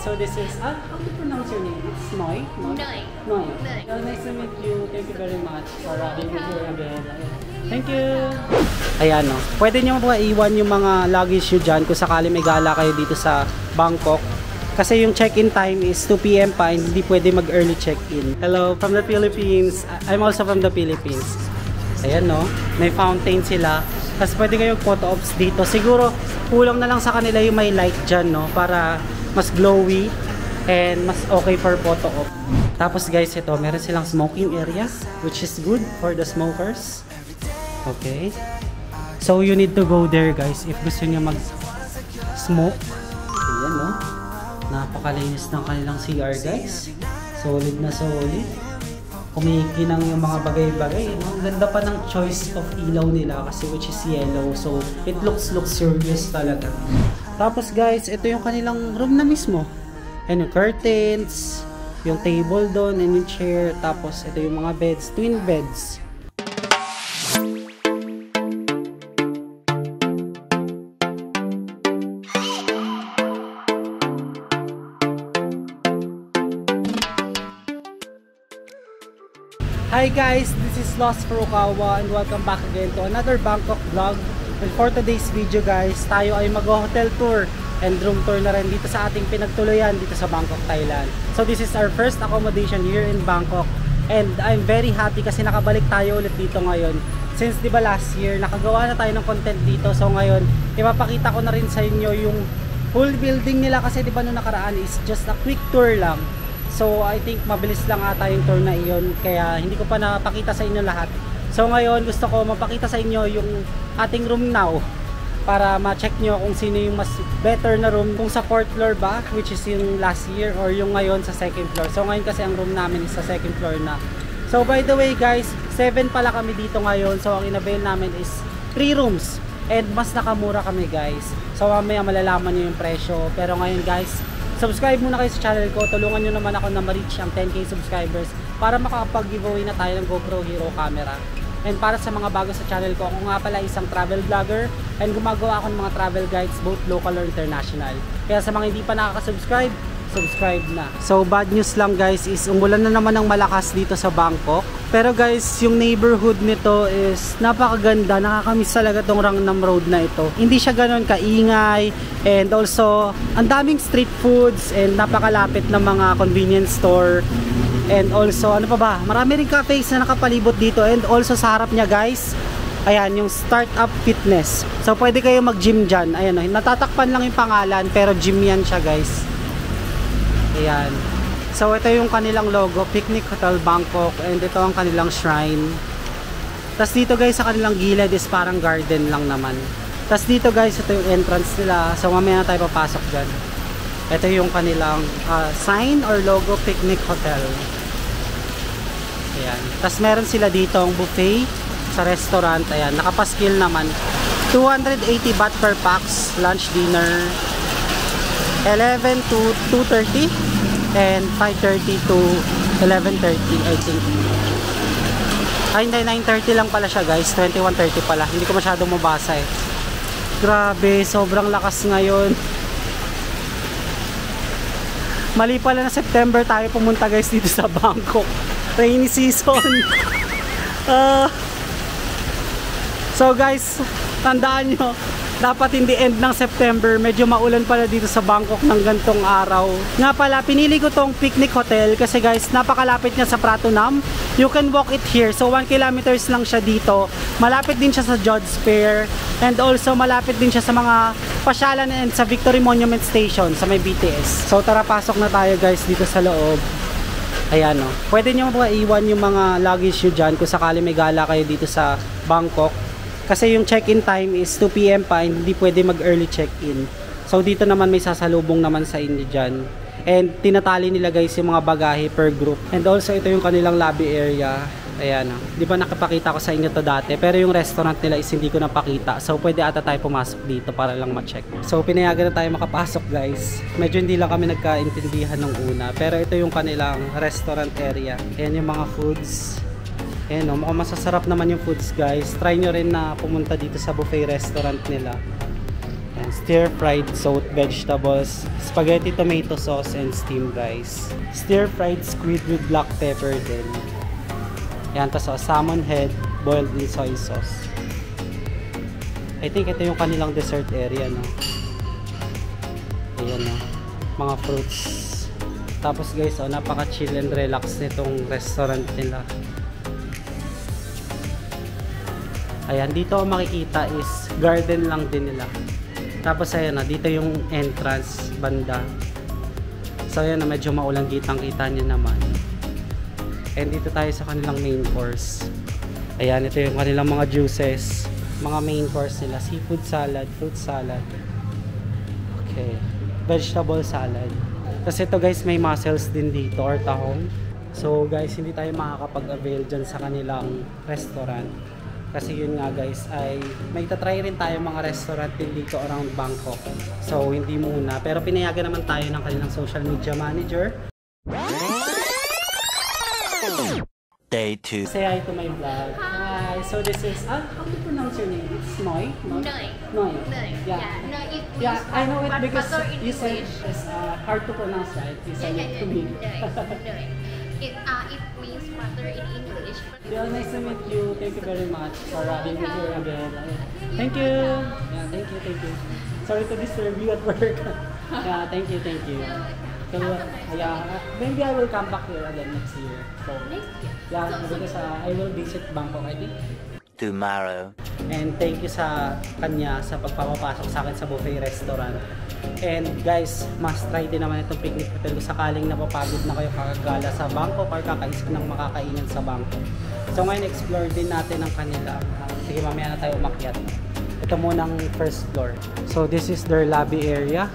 So this is, how do you pronounce your name? It's Noy? Noy. Noy. Nice to meet you. Thank you very much for being here again. Thank you. Ayan o. Pwede nyo ba iwan yung mga luggage nyo dyan kung sakali may gala kayo dito sa Bangkok. Kasi yung check-in time is 2 PM pa, hindi pwede mag-early check-in. Hello, from the Philippines. I'm also from the Philippines. Ayan no, may fountain sila. Tapos pwede kayong photo ops dito. Siguro kulang na lang sa kanila yung may light dyan no, para mas glowy and mas okay for photo op. Tapos guys, ito meron silang smoking area which is good for the smokers. Okay, so you need to go there guys if gusto nyo mag smoke. Ayan no, napakalinis ng kanilang CR guys. Solid na solid, kumikinang yung mga bagay-bagay no? Ang ganda pa ng choice of ilaw nila kasi which is yellow, so it looks luxurious talaga. Tapos guys, ito yung kanilang room na mismo. And yung curtains, yung table doon, and yung chair. Tapos ito yung mga beds, twin beds. Hi guys, this is Lost Furukawa and welcome back again to another Bangkok vlog. And for today's video guys, tayo ay mag-hotel tour and room tour na rin dito sa ating pinagtuluyan dito sa Bangkok, Thailand. So this is our first accommodation here in Bangkok and I'm very happy kasi nakabalik tayo ulit dito ngayon. Since diba last year, nakagawa na tayo ng content dito, so ngayon ipapakita ko na rin sa inyo yung full building nila kasi diba nung nakaraan is just a quick tour lang. So I think mabilis lang ata yung tour na iyon, kaya hindi ko pa napakita sa inyo lahat. So ngayon gusto ko mapakita sa inyo yung ating room now para ma-check nyo kung sino yung mas better na room, kung sa 4th floor ba, which is yung last year, or yung ngayon sa 2nd floor. So ngayon kasi ang room namin is sa 2nd floor na. So by the way guys, 7 pala kami dito ngayon, so ang in-avail namin is 3 rooms and mas nakamura kami guys. So mamaya malalaman nyo yung presyo, pero ngayon guys, subscribe muna kayo sa channel ko, tulungan nyo naman ako na ma-reach ang 10k subscribers para makakapag-giveaway na tayo ng GoPro Hero camera. And para sa mga bago sa channel ko, ako nga pala isang travel vlogger and gumagawa ako ng mga travel guides both local or international. Kaya sa mga hindi pa nakaka-subscribe, subscribe na. So bad news lang guys is umulan na naman ng malakas dito sa Bangkok. Pero guys, yung neighborhood nito is napakaganda. Nakakamiss talaga tong Rangnam Road na ito. Hindi siya ganoon kaingay and also ang daming street foods and napakalapit ng mga convenience store. And also, ano pa ba? Marami rin cafes na nakapalibot dito and also sa harap niya guys, ayan, yung Startup Fitness. So pwede kayo mag-gym dyan. Ayan, natatakpan lang yung pangalan pero gym yan siya guys. Ayan. So ito yung kanilang logo, Picnic Hotel Bangkok, and ito ang kanilang shrine. Tapos dito guys sa kanilang gilid is parang garden lang naman. Tapos dito guys, ito yung entrance nila. So mamaya na tayo papasok dyan. Ito yung kanilang sign or logo, Picnic Hotel. Ayan. Tapos meron sila dito ang buffet sa restaurant. Ayan, nakapaskil naman. 280 baht per pax, lunch, dinner. 11 to 2:30 and 5:30 to 11:30 I think. Ay hindi, 9:30 lang pala siya guys, 21:30 pala, hindi ko masyadong mabasa eh. Grabe, sobrang lakas ngayon. Mali pala na September tayo pumunta guys dito sa Bangkok, rainy season. So guys, tandaan nyo, dapat hindi end ng September, medyo maulan pala dito sa Bangkok ng gantong araw. Nga pala, pinili ko tong Picnic Hotel kasi guys, napakalapit niya sa Pratunam. You can walk it here, so 1 kilometers lang siya dito. Malapit din siya sa George's Fair and also malapit din siya sa mga pasyalan and sa Victory Monument Station sa may BTS. So tara, pasok na tayo guys dito sa loob. Ayan o, pwede nyo ba iwan yung mga luggage nyo dyan kung sakali may gala kayo dito sa Bangkok. Kasi yung check-in time is 2 PM pa, hindi pwede mag-early check-in. So dito naman may sasalubong naman sa inyo dyan. And tinatali nila guys yung mga bagahe per group. And also ito yung kanilang lobby area. Ayan o. Di ba nakapakita ko sa inyo to dati? Pero yung restaurant nila is hindi ko napakita. So pwede ata tayo pumasok dito para lang ma-check. So pinayagan na tayo makapasok guys. Medyo hindi lang kami nagkaintindihan nung una. Pero ito yung kanilang restaurant area. Ayan yung mga foods. Ayan o, mukhang masasarap naman yung foods guys. Try nyo rin na pumunta dito sa buffet restaurant nila. Ayan. stir-fried soaked vegetables, spaghetti tomato sauce, and steamed rice. Stir-fried squid with black pepper din. Yan, tapos salmon head, boiled in soy sauce. I think ito yung kanilang dessert area, no? Ayan, no? Mga fruits. Tapos guys, oh, napaka-chill and relax nitong restaurant nila. Ayan, dito ang makikita is garden lang din nila. Tapos ayan na, dito yung entrance banda. So ayan na, medyo maulang kitang-kita nyo naman. And dito tayo sa kanilang main course. Ayan, ito yung kanilang mga juices. Mga main course nila. Seafood salad, fruit salad. Okay. Vegetable salad. Kasi ito guys, may mussels din dito or tahong. So guys, hindi tayo makakapag-avail dyan sa kanilang restaurant. Kasi yun nga guys, ay may tatry rin tayo mga restaurant din dito around Bangkok. So hindi muna. Pero pinayagan naman tayo ng kanilang social media manager. Day 2. Say hi to my vlog. Hi. So this is, how do you pronounce your name? It's Noi? Noi. Noi. Yeah. No, it means Yeah, I know it because butter in you said English. it's hard to pronounce, right? You said it to me. Noi. It means butter in English. Yeah, nice to meet you. Thank you very much for being here again. Thank you. Yeah, thank you. Sorry to disturb you at work. Yeah, thank you. So, yeah, maybe I will come back here again next year. So, Next year. yeah, because I will visit Bangkok, I think. Tomorrow. And thank you sa kanya sa pagpapapasok sa akin sa buffet restaurant. And guys, must try din naman itong picnic hotel kung sakaling napapagod na kayo kakagala sa Bangkok or kakaisip ng makakainan sa Bangkok. So ngayon, explore din natin ang kanila. Sige, mamaya na tayo umakyat. Ito muna ang first floor. So this is their lobby area.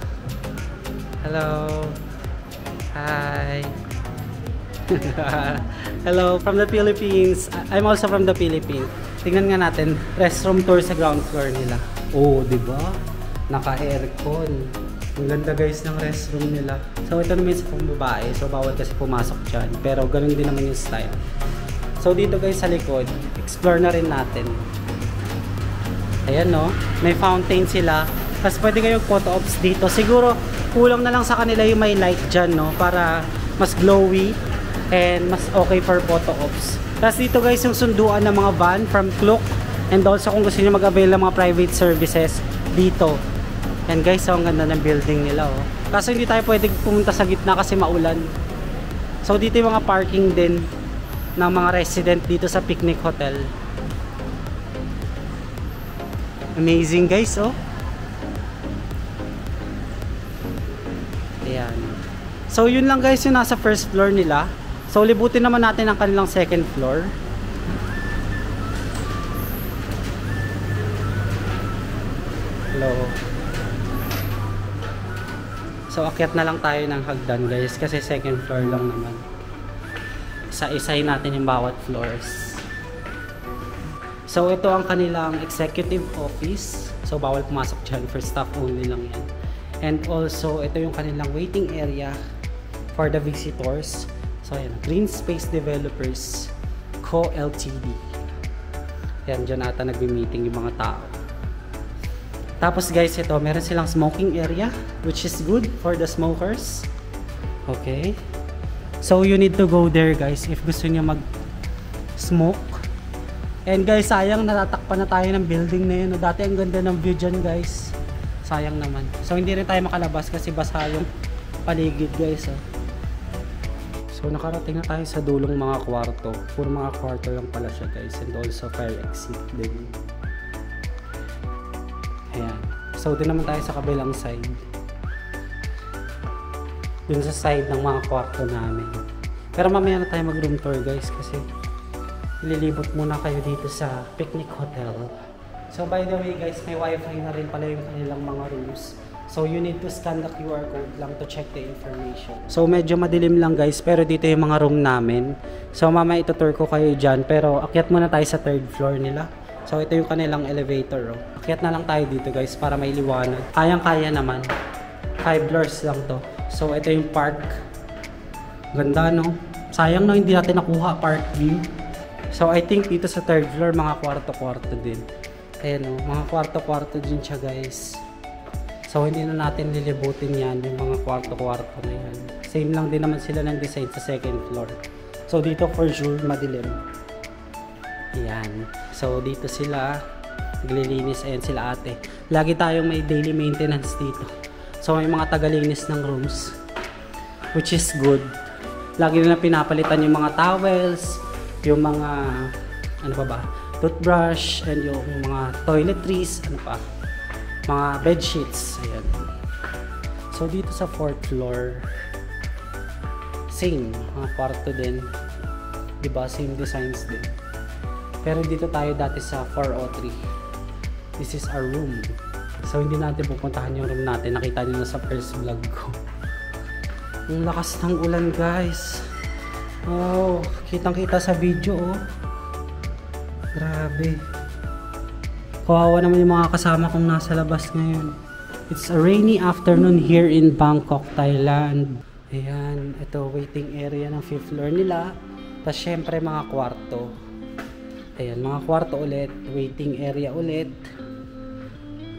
Hello. Hi. Hello from the Philippines. I'm also from the Philippines. Tingnan nga natin, restroom tour sa ground floor nila. Oh, di ba? Naka-aircon. Ang ganda guys ng restroom nila. So ito naman sa pang babae, so bawal kasi pumasok dyan. Pero ganun din naman yung style. So dito guys sa likod, explore na rin natin. Ayan no, may fountain sila. Tapos pwede kayong photo ops dito. Siguro kulang na lang sa kanila yung may light dyan, no? Para mas glowy and mas okay for photo ops. Tapos dito guys yung sunduan ng mga van from Klook. And also kung gusto niyo mag-avail ng mga private services dito. And guys, ang ganda ng building nila, oh. Kaso hindi tayo pwede pumunta sa gitna kasi maulan. So dito yung mga parking din ng mga resident dito sa Picnic Hotel. Amazing guys, oh. Ayan. So yun lang guys yung nasa first floor nila. So libutin naman natin ang kanilang second floor. Hello. So akyat na lang tayo ng hagdan guys kasi second floor lang naman. Isa-isay natin yung bawat floors. So ito ang kanilang executive office. So bawal pumasok dyan, for staff only lang yan. And also ito yung kanilang waiting area for the visitors. So ayan, Green Space Developers Co. Ltd. Yan, dyan ata nagbi-meeting yung mga tao. Tapos guys, ito, meron silang smoking area, which is good for the smokers. Okay. So you need to go there guys if gusto niyo mag-smoke. And guys, sayang natatakpan na tayo ng building na yun. Dati ang ganda ng view dyan guys. Sayang naman. So hindi rin tayo makalabas kasi basa yung paligid guys. Oh. So nakarating na tayo sa dulong mga kwarto. Puro mga kwarto lang pala siya guys. And also fire exit din. Ayan. So din naman tayo sa kabilang side. Dun sa side ng mga kwarto namin. Pero mamaya na tayo mag room tour guys kasi ililibot muna kayo dito sa Picnic Hotel. So by the way guys, may wifi na rin pala yung kanilang mga rooms. So you need to scan the QR code lang to check the information. So medyo madilim lang guys, pero dito yung mga room namin. So mamaya itutour ko kayo dyan, pero akyat muna tayo sa third floor nila. So ito yung kanilang elevator. Oh. Akyat na lang tayo dito guys para may liwanag. Kayang-kaya naman. 5 floors lang to. So ito yung park. Ganda no? Sayang no, hindi natin nakuha park view. So I think dito sa third floor mga kwarto-kwarto din. Ayan o, mga kwarto-kwarto din siya guys. So hindi na natin lilibutin yan, yung mga kwarto-kwarto na yan. Same lang din naman sila ng design sa second floor. So dito for sure madilim. Ayan. So dito sila naglilinis. Ayan sila ate. Lagi tayong may daily maintenance dito. So may mga tagalinis ng rooms, which is good. Lagi nila pinapalitan yung mga towels, yung mga ano pa ba, toothbrush, and yung mga toiletries, ano pa, mga bed sheets. Ayan. So dito sa 4th floor, same, mga kwarto din, diba, same designs din. Pero dito tayo dati sa 403. This is our room. So hindi natin pupuntahan yung room natin, nakita nyo na sa first vlog ko. Ang lakas ng ulan guys. Oh, kitang kita sa video oh. Grabe. Kawawa naman yung mga kasama kong nasa labas ngayon. It's a rainy afternoon here in Bangkok, Thailand. Ayan, ito waiting area ng 5th floor nila. Tapos syempre mga kwarto. Ayan, mga kwarto ulit, waiting area ulit.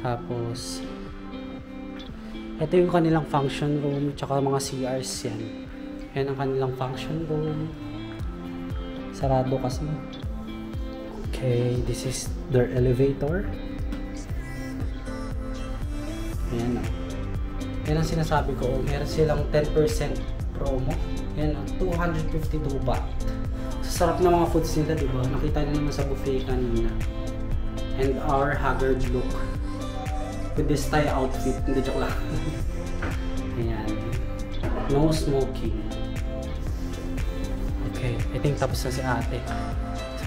Tapos ito yung kanilang function room, tsaka mga CRs yan. Yan ang kanilang function room. Sarado kasi. Okay, this is their elevator. Ayan o. Yan ang sinasabi ko. Meron silang 10% promo. Yan o, 252 baht. Sa sarap ng mga foods nila, diba? Nakita nyo naman sa buffet kanina. And our haggard look. With this Thai outfit. Hindi, joke lang. Ayan. No smoking. Okay, I think tapos na si ate.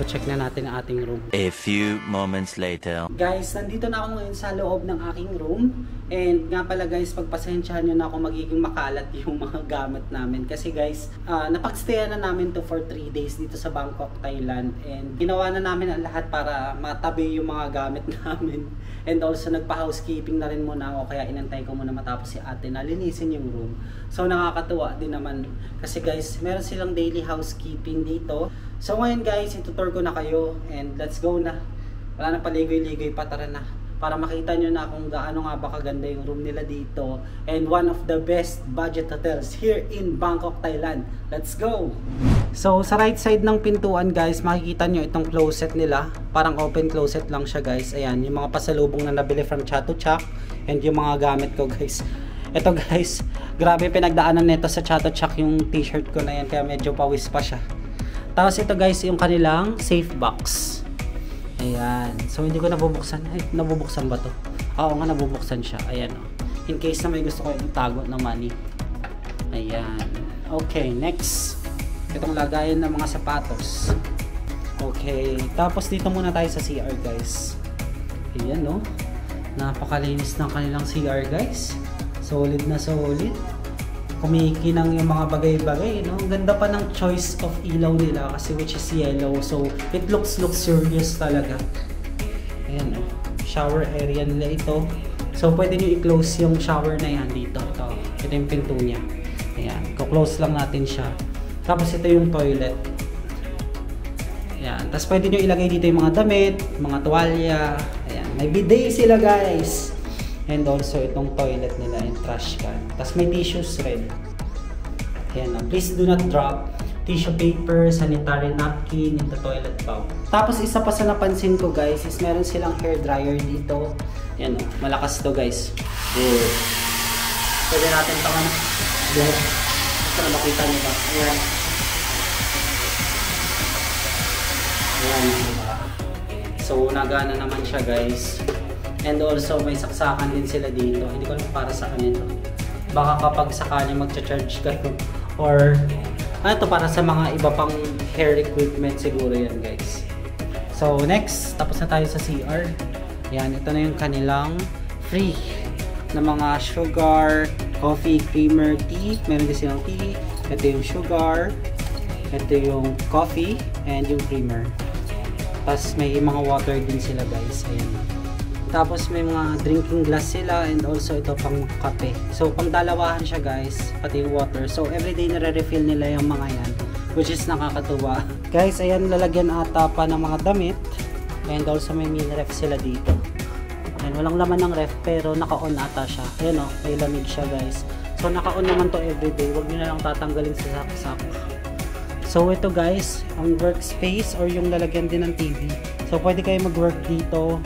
So check na natin ang ating room. A few moments later. Guys, nandito na ako ngayon sa loob ng aking room. And nga pala guys, pagpasensyahan nyo na ako magiging makalat yung mga gamit namin. Kasi guys, napagstayan na namin to for 3 days dito sa Bangkok, Thailand. And ginawa na namin ang lahat para matabi yung mga gamit namin. And also nagpa-housekeeping na rin muna ako. Kaya inantay ko muna matapos si ate na linisin yung room. So nakakatuwa din naman. Kasi guys, meron silang daily housekeeping dito. So ngayon guys, itutur ko na kayo. And let's go na. Wala na paligoy-ligoy pa, tara na. Para makita nyo na kung gaano nga ba kaganda yung room nila dito. And one of the best budget hotels here in Bangkok, Thailand. Let's go! So sa right side ng pintuan guys, makikita nyo itong closet nila. Parang open closet lang siya guys. Ayan, yung mga pasalubong na nabili from Chatuchak. And yung mga gamit ko guys. Ito guys, grabe pinagdaanan nito sa Chatuchak yung t-shirt ko na yan. Kaya medyo pawis pa siya. Tapos ito guys, yung kanilang safe box. Ayan. So, hindi ko nabubuksan. Ay, nabubuksan ba to? Oo nga, nabubuksan siya. Ayan o. In case na may gusto ko itago na money. Ayan. Okay, next. Itong lagayan ng mga sapatos. Okay. Tapos, dito muna tayo sa CR, guys. Ayan o. Napakalinis ng kanilang CR, guys. Solid na solid. Kumikinang yung mga bagay-bagay, no? Ang ganda pa ng choice of ilaw nila kasi which is yellow. So, it looks luxurious talaga. Ayan, oh. Shower area nila ito. So, pwede nyo i-close yung shower na yan dito. Ito yung pinto niya. Ayan, i-close lang natin siya. Tapos, ito yung toilet. Ayan, tapos pwede nyo ilagay dito yung mga damit, mga tuwalya. Ayan, may bidet sila guys. And also itong toilet nila and trash can. Tapos may tissues rin. Ayan, please do not drop tissue paper, sanitary napkin in the toilet bowl. Tapos isa pa sa napansin ko guys is meron silang hair dryer dito. Ayan o, malakas to guys. Pwede natin ito ka na. Para makita nyo ba? Ayan. Ayan, diba? So nagana naman siya guys. And also may saksakan din sila dito. Hindi ko alam para sa kanito. Baka kapag sakali magcha-charge ka or ano to, para sa mga iba pang hair equipment siguro yan guys. So next, tapos na tayo sa CR. Yan, ito na yung kanilang free na mga sugar, coffee, creamer, tea. Meron din silang tea. Ito yung sugar. Ito yung coffee and yung creamer. Tapos may mga water din sila guys. Ayan. Tapos may mga drinking glass sila and also ito pang kape. So pang dalawahan siya guys, pati yung water. So everyday nare-refill nila yung mga yan, which is nakakatuwa. Guys, ayan, lalagyan ata pa ng mga damit. And also may mini ref sila dito. Ayan, walang laman ng ref pero naka-on ata siya. Ayan o, may lamig siya guys. So naka-on naman to everyday. Huwag nyo na lang tatanggalin sa saksak. So ito guys, ang workspace or yung lalagyan din ng TV. So pwede kayo mag-work dito.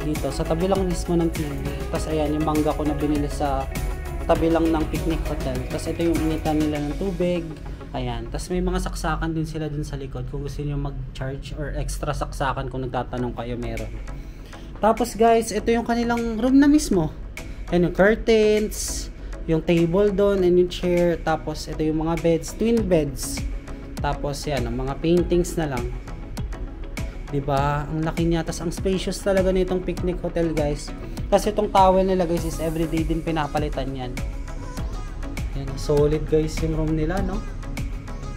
Dito, sa tabi lang mismo ng TV. Tapos ayan, yung mangga ko na binili sa tabi lang ng picnic hotel. Tapos ito yung initan nila ng tubig. Ayan. Tapos may mga saksakan din sila dun sa likod. Kung gusto niyo mag-charge or extra saksakan kung nagtatanong kayo, meron. Tapos guys, ito yung kanilang room na mismo. Ayan yung curtains, yung table doon, and yung chair. Tapos ito yung mga beds, twin beds. Tapos yan, ang mga paintings na lang. Diba? Ang laki niya. Tapos ang spacious talaga nitong picnic hotel guys. Kasi itong towel nila guys is everyday din pinapalitan yan. Yan, solid guys yung room nila, no?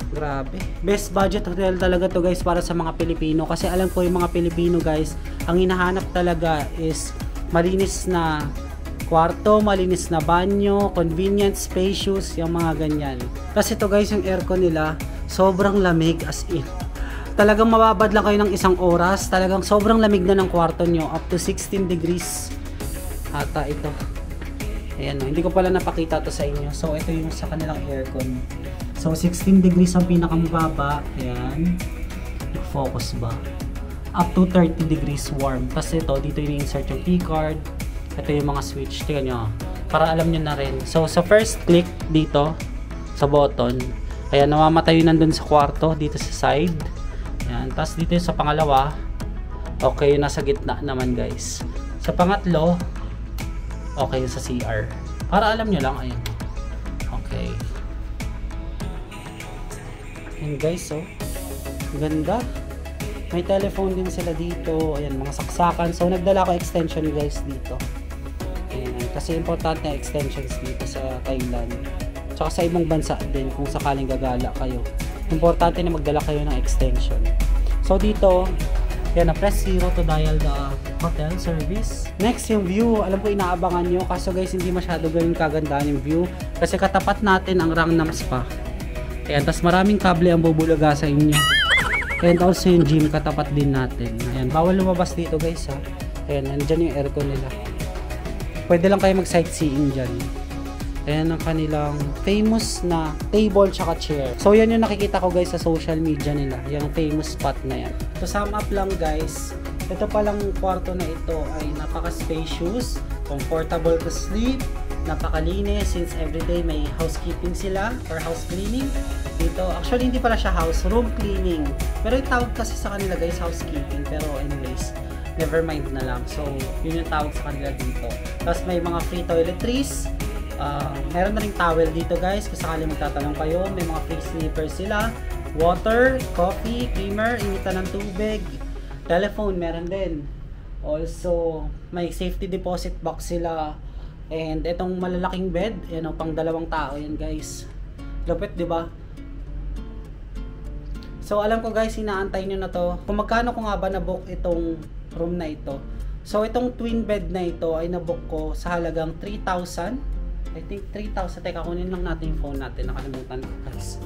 Grabe. Best budget hotel talaga to guys para sa mga Pilipino. Kasi alam ko yung mga Pilipino guys, ang hinahanap talaga is malinis na kwarto, malinis na banyo, convenient, spacious, yung mga ganyan. Kasi ito guys, yung aircon nila, sobrang lamig as in. Talagang mababad lang kayo ng isang oras. Talagang sobrang lamig na ng kwarto nyo. Up to 16 degrees ata ito. Ayan, hindi ko pala napakita to sa inyo. So ito yung sa kanilang aircon. So 16 degrees ang pinakamababa. Ayan. Focus ba? Up to 30 degrees warm. Tapos ito, dito yung insert yung P-card. Ito yung mga switch. Tingnan nyo. Para alam nyo na rin. So sa first click dito, sa button, ayan, namamatay yun nandun sa kwarto. Dito sa side. Ayan. Tapos dito sa pangalawa, okay, nasa gitna naman guys. Sa pangatlo, okay sa CR. Para alam nyo lang, ayan. Okay. Ayan guys, oh. Ganda. May telephone din sila dito. Ayan, mga saksakan. So, nagdala ko extension guys dito. Ayan, kasi importante na extensions dito sa Thailand. Tsaka sa ibang bansa din kung sakaling gagala kayo. Importante na magdala kayo ng extension. So, dito, ayan, press 0 to dial the hotel service. Next, yung view. Alam ko inaabangan nyo. Kaso guys, hindi masyado ganun kaganda yung view. Kasi katapat natin ang Rangnam Spa. Ayan, tas maraming kable ang bubulaga sa inyo. And also yung gym katapat din natin. Ayan, bawal lumabas dito guys ha. Ayan, nandyan yung aircon nila. Pwede lang kayo mag sightseeing dyan. Ayan ang kanilang famous na table tsaka chair. So yan yung nakikita ko guys sa social media nila. Yung famous spot na yan. To sum up lang guys, ito palang kwarto na ito ay napaka-spacious, comfortable to sleep, napakalinis since everyday may housekeeping sila or house cleaning dito. Actually hindi pala siya house, room cleaning, pero yung tawag kasi sa kanila guys housekeeping, pero anyways never mind na lang. So yun yung tawag sa kanila dito. Tapos may mga free toiletries, meron na ring towel dito guys kung sakali magtatanong kayo. May mga free slippers sila, water, coffee, creamer, initan ng tubig, telephone meron din. Also may safety deposit box sila. And itong malalaking bed, yan o, pang 2 tao yan guys. Lupit, di ba? So alam ko guys, inaantay nyo na to. Kung magkano ko nga ba na-book itong room na ito. So itong twin bed na ito ay na-book ko sa halagang 3,000. I think 3,000. Teka, kunin lang natin yung phone natin. Nakalimutan ko guys.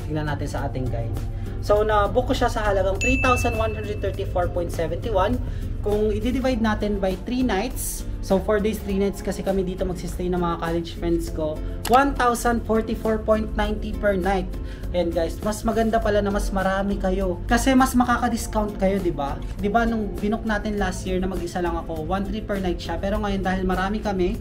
Tingnan natin sa ating guide. So na-book ko siya sa halagang 3,134.71. Kung i-divide natin by 3 nights, so 4 days 3 nights kasi kami dito magsistay ng mga college friends ko, 1,044.90 per night. Ayan guys, mas maganda pala na mas marami kayo kasi mas makaka-discount kayo, di ba? Di ba nung binook natin last year na mag-isa lang ako, 1,300 per night siya, pero ngayon dahil marami kami,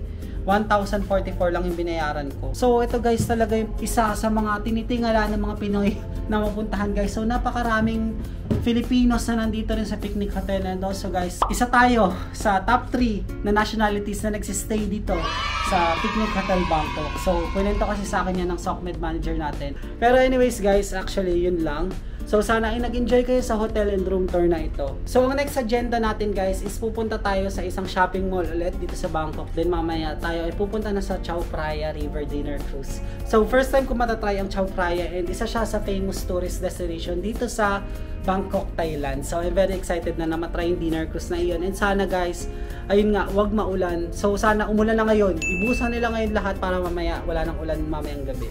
1,044 lang yung binayaran ko. So ito guys talaga yung isa sa mga tinitingala ng mga Pinoy na mapuntahan guys. So napakaraming Filipinos na nandito rin sa Picnic Hotel. And also guys, isa tayo sa top 3 na nationalities na nagsistay dito sa Picnic Hotel Bangkok. So pinento kasi sa akin yan ng SOCMED manager natin. Pero anyways guys, actually yun lang. So sana ay nag-enjoy kayo sa hotel and room tour na ito. So ang next agenda natin guys is pupunta tayo sa isang shopping mall ulit dito sa Bangkok. Then mamaya tayo ay pupunta na sa Chao Phraya River Dinner Cruise. So first time ko matatry ang Chao Phraya and isa siya sa famous tourist destination dito sa Bangkok, Thailand. So I'm very excited na matry yung dinner cruise na iyon. And sana guys, ayun nga, wag maulan. So sana umulan na ngayon. Ibusan nila ngayon lahat para mamaya wala nang ulan mamayang gabi.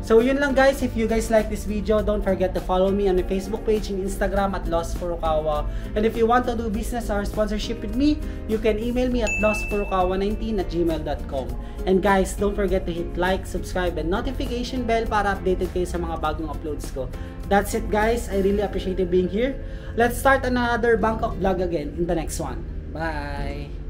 So yun lang guys, if you guys like this video, don't forget to follow me on my Facebook page and Instagram at Lost Furukawa. And if you want to do business or sponsorship with me, you can email me at lostfurukawa19@gmail.com. And guys, don't forget to hit like, subscribe, and notification bell para updated kayo sa mga bagong uploads ko. That's it guys, I really appreciate you being here. Let's start another Bangkok vlog again in the next one. Bye!